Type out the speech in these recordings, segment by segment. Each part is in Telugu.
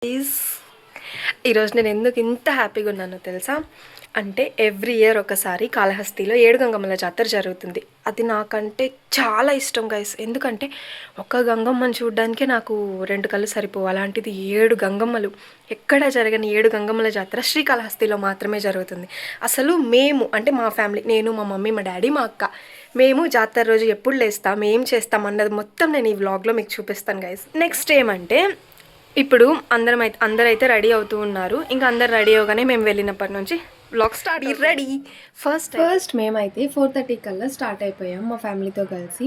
ఈజ్ ఈరోజు నేను ఎందుకు ఇంత హ్యాపీగా ఉన్నానో తెలుసా? అంటే ఎవ్రీ ఇయర్ ఒకసారి కాళహస్తిలో ఏడు గంగమ్మల జాతర జరుగుతుంది. అది నాకంటే చాలా ఇష్టం గైస్. ఎందుకంటే ఒక్క గంగమ్మని చూడడానికే నాకు 2 కళ్ళు సరిపోవు. అలాంటిది 7 గంగమ్మలు. ఎక్కడ జరగని 7 గంగమ్మల జాతర శ్రీకాళహస్తిలో మాత్రమే జరుగుతుంది. అసలు మేము అంటే మా ఫ్యామిలీ, నేను, మా మమ్మీ, మా డాడీ, మా అక్క, మేము జాతర రోజు ఎప్పుడు లేస్తాం, ఏం చేస్తాం అన్నది మొత్తం నేను ఈ వ్లాగ్లో మీకు చూపిస్తాను గైస్. నెక్స్ట్ ఏమంటే ఇప్పుడు అందరైతే రెడీ అవుతూ ఉన్నారు. ఇంకా అందరు రెడీ అవగానే మేము వెళ్ళినప్పటి నుంచి వ్లాగ్ స్టార్ట్. రెడీ ఫస్ట్ మేమైతే 4:30 కల్లా స్టార్ట్ అయిపోయాం మా ఫ్యామిలీతో కలిసి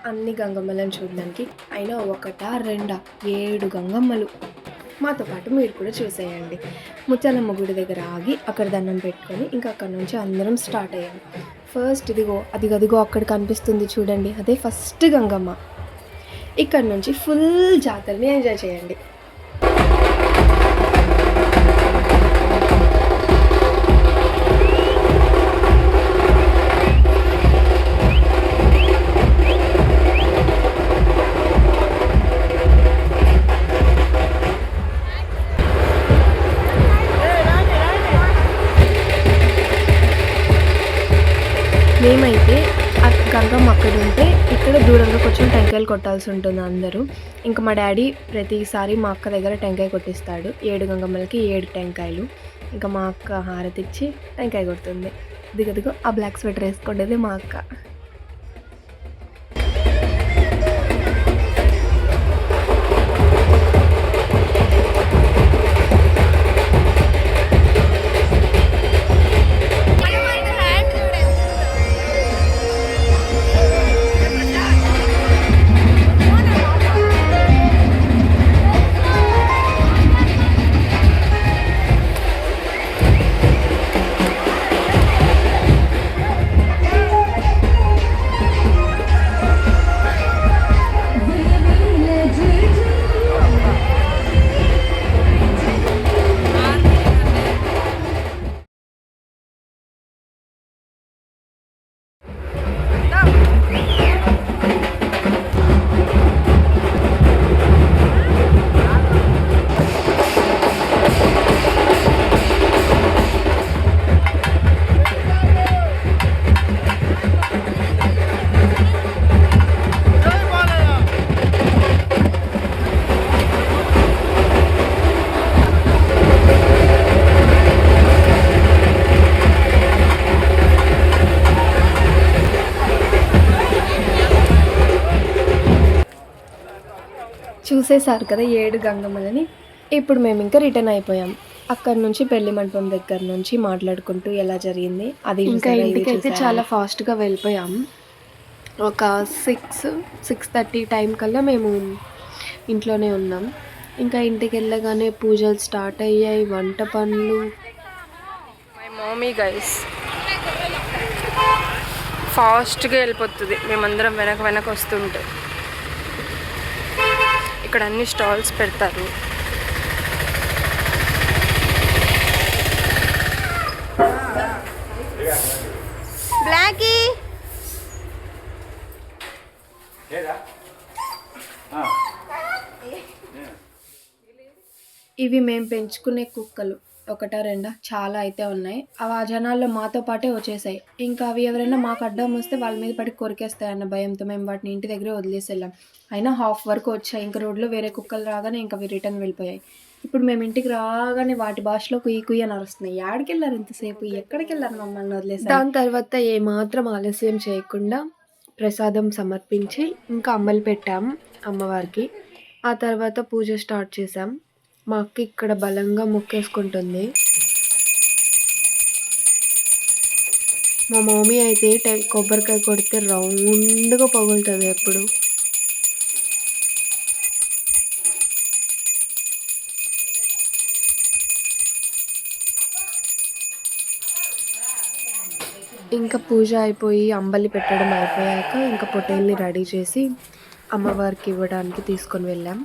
అన్ని గంగమ్మలను చూడడానికి. అయినా 7 గంగమ్మలు. మాతో పాటు మీరు కూడా చూసేయండి. ముత్యాలమ్మ గుడి దగ్గర ఆగి అక్కడ దండం పెట్టుకొని ఇంకా అక్కడ నుంచి అందరం స్టార్ట్ అయ్యాం. ఫస్ట్ అదిగో అక్కడ కనిపిస్తుంది చూడండి, అదే ఫస్ట్ గంగమ్మ. ఇక్కడ నుంచి ఫుల్ జాతరని ఎంజాయ్ చేయండి. మేమైతే గంగమ్మ అక్కడ ఉంటే ఇక్కడ దూరంగా కొంచెం టెంకాయలు కొట్టాల్సి ఉంటుంది అందరూ. ఇంకా మా డాడీ ప్రతిసారి మా అక్క దగ్గర టెంకాయ కొట్టిస్తాడు. 7 గంగమ్మలకి 7 టెంకాయలు. ఇంకా మా అక్క హారతి ఇచ్చి టెంకాయ కొడుతుంది. దిగదిగో ఆ బ్లాక్ స్వెటర్ వేసుకునేది మా అక్క. చూసేసారు కదా 7 గంగమ్మలని. ఇప్పుడు మేము ఇంకా రిటర్న్ అయిపోయాం. అక్కడ నుంచి పెళ్లి మండపం దగ్గర నుంచి మాట్లాడుకుంటూ ఎలా జరిగింది అది. ఇంకా ఇంటికైతే చాలా ఫాస్ట్గా వెళ్ళిపోయాం. ఒక 6:30 టైం కల్లా మేము ఇంట్లోనే ఉన్నాం. ఇంకా ఇంటికి వెళ్ళగానే పూజలు స్టార్ట్ అయ్యాయి, వంట పనులు. మై మమ్మీ గైస్ ఫాస్ట్గా వెళ్ళిపోతుంది. మేమందరం వెనక వస్తుంటే ఇక్కడ అన్ని స్టాల్స్ పెడతారు. బ్లాకీ ఇవి మేము పెంచుకునే కుక్కలు. 1-2 చాలా అయితే ఉన్నాయి. అవి ఆ జనాల్లో మాతో పాటే వచ్చేసాయి. ఇంకా అవి ఎవరైనా మాకు అడ్డం వస్తే వాళ్ళ మీద పడి కొరికేస్తాయి అన్న భయంతో మేము వాటిని ఇంటి దగ్గరే వదిలేసి వెళ్ళాం. అయినా హాఫ్ వరకు వచ్చాయి. ఇంకా రోడ్లో వేరే కుక్కలు రాగానే ఇంకా అవి రిటర్న్ వెళ్ళిపోయాయి. ఇప్పుడు మేము ఇంటికి రాగానే వాటి భాషలో కుయ్యి అని అరుస్తున్నాయి. ఎక్కడికి వెళ్ళారు ఇంతసేపు, ఎక్కడికి వెళ్ళారు మమ్మల్ని వదిలేసి. దాని తర్వాత ఏమాత్రం ఆలస్యం చేయకుండా ప్రసాదం సమర్పించి ఇంకా అంబలి పెట్టాం అమ్మవారికి. ఆ తర్వాత పూజ స్టార్ట్ చేసాం. మా అక్క ఇక్కడ బలంగా మొక్కేసుకుంటుంది. మా మమ్మీ అయితే కొబ్బరికాయ కొడితే రౌండ్గా పగులుతుంది ఎప్పుడు. ఇంకా పూజ అయిపోయి అంబలి పెట్టడం అయిపోయాక ఇంకా పొట్టేల్ని రెడీ చేసి అమ్మవారికి ఇవ్వడానికి తీసుకొని వెళ్ళాం.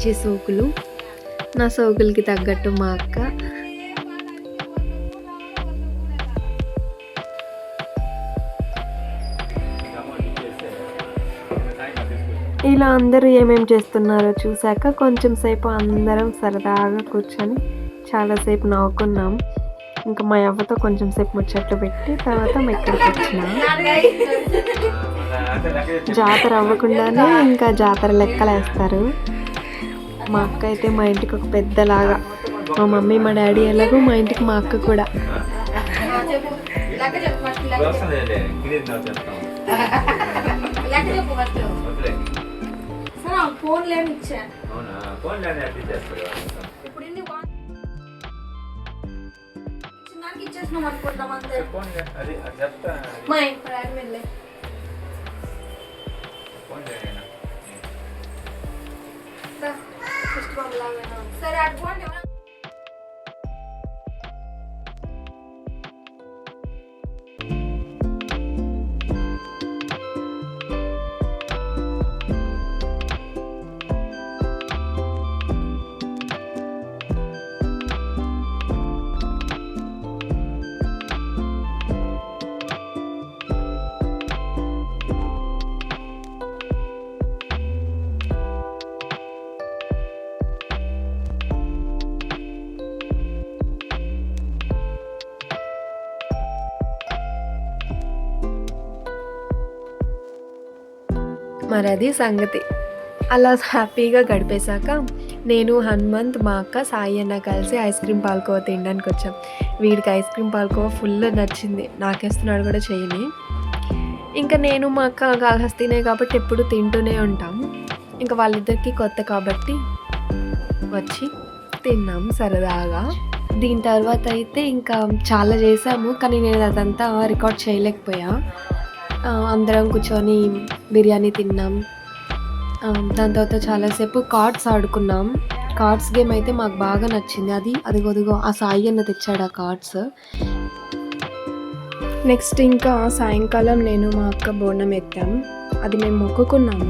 మంచి సోకులు, నా సోకులకి తగ్గట్టు మా అక్క. ఇలా అందరూ ఏమేమి చేస్తున్నారో చూశాక కొంచెం సేపు అందరం సరదాగా కూర్చొని చాలాసేపు నవ్వుకున్నాం. ఇంకా మా అవ్వతో కొంచెం సేపు ముచ్చట్లు పెట్టి తర్వాత మెక్కడికి వచ్చినాం. జాతర అవ్వకుండానే ఇంకా జాతర లెక్కలేస్తారు. మా అక్క అయితే మా ఇంటికి ఒక పెద్దలాగా, మా మమ్మీ మా డాడీ ఎలాగో మా ఇంటికి మా అక్క కూడా. సరే అడుకోండి. మరి అది సంగతి. అలా హ్యాపీగా గడిపేశాక నేను, హనుమంత్, మా అక్క, సాయి అన్న కలిసి ఐస్ క్రీమ్ పాల్కోవా తినడానికి వచ్చాం. వీడికి ఐస్ క్రీమ్ పాల్కోవా ఫుల్ నచ్చింది, నాకేస్తున్నాడు కూడా చేయని. ఇంకా నేను మా అక్క కాళహస్తినే కాబట్టి ఎప్పుడు తింటూనే ఉంటాం. ఇంకా వాళ్ళిద్దరికీ కొత్త కాబట్టి వచ్చి తిన్నాం సరదాగా. దీని తర్వాత అయితే ఇంకా చాలా చేసాము, కానీ నేను అదంతా రికార్డ్ చేయలేకపోయా. అందరం కూర్చొని బిర్యానీ తిన్నాం. దాని తర్వాత చాలాసేపు కార్డ్స్ ఆడుకున్నాం. కార్డ్స్ గేమ్ అయితే మాకు బాగా నచ్చింది. అది కొద్దిగా ఆ సాయి అన్న తెచ్చాడు ఆ కార్డ్స్. నెక్స్ట్ ఇంకా సాయంకాలం నేను మా అక్క బోనం ఎత్తాం. అది మేము మొక్కుకున్నాము.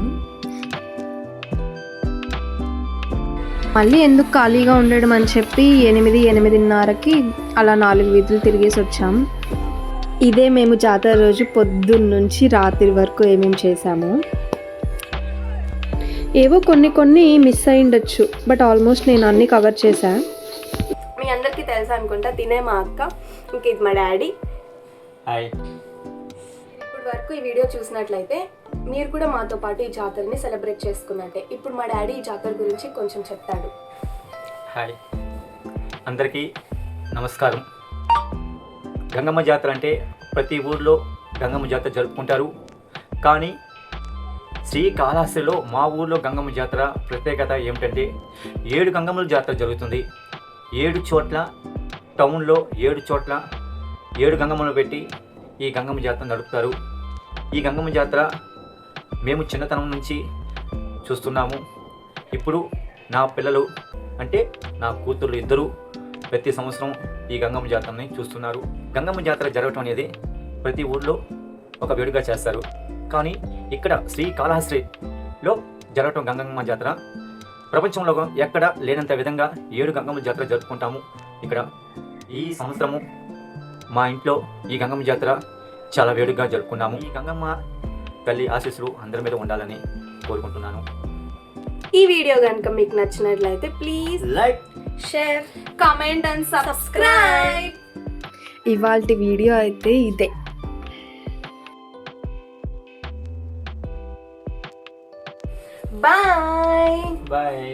మళ్ళీ ఎందుకు ఖాళీగా ఉండడం అని చెప్పి 8-8:30కి అలా 4 వీధులు తిరిగేసి వచ్చాం. ఇదే మేము జాతర రోజు పొద్దున్న నుంచి రాత్రి వరకు ఏమేమి చేసాము. ఏవో కొన్ని మిస్ అయి ఉండొచ్చు, బట్ ఆల్మోస్ట్ నేను అన్నీ కవర్ చేశా. మీ అందరికీ తెలుసా అనుకుంటా, తినే మా అక్క, ఇంక ఇది మా డాడీ. ఇప్పుడు వరకు ఈ వీడియో చూసినట్లయితే మీరు కూడా మాతో పాటు ఈ జాతరని సెలబ్రేట్ చేసుకున్నట్టే. ఇప్పుడు మా డాడీ ఈ జాతర గురించి కొంచెం చెప్తాడు. హాయ్ అందరికీ నమస్కారం. గంగమ్మ జాతర అంటే ప్రతి ఊర్లో గంగమ్మ జాతర జరుపుకుంటారు. కానీ శ్రీకాళహస్తిలో మా ఊర్లో గంగమ్మ జాతర ప్రత్యేకత ఏమిటంటే 7 గంగమ్మల జాతర జరుగుతుంది. 7 చోట్ల టౌన్లో 7 చోట్ల 7 గంగమ్మలు పెట్టి ఈ గంగమ్మ జాతర నడుపుతారు. ఈ గంగమ్మ జాతర మేము చిన్నతనం నుంచి చూస్తున్నాము. ఇప్పుడు నా పిల్లలు అంటే నా కూతుర్లు ఇద్దరు ప్రతి సంవత్సరం ఈ గంగమ్మ జాతరని చూస్తున్నారు. గంగమ్మ జాతర జరగటం అనేది ప్రతి ఊళ్ళో ఒక వేడుగా చేస్తారు. కానీ ఇక్కడ శ్రీకాళహస్తిలో జరగటం గంగమ్మ జాతర ప్రపంచంలో ఎక్కడ లేనంత విధంగా 7 గంగమ్మ జాతర జరుపుకుంటాము. ఇక్కడ ఈ సంవత్సరము మా ఇంట్లో ఈ గంగమ్మ జాతర చాలా వేడుకగా జరుపుకున్నాము. ఈ గంగమ్మ తల్లి ఆశీస్సులు అందరి మీద ఉండాలని కోరుకుంటున్నాను. ఈ వీడియో కనుక మీకు నచ్చినట్లయితే please like, share, comment and subscribe. ఇవాల్టి వీడియో అయితే ఇదే. బాయ్. బాయ్.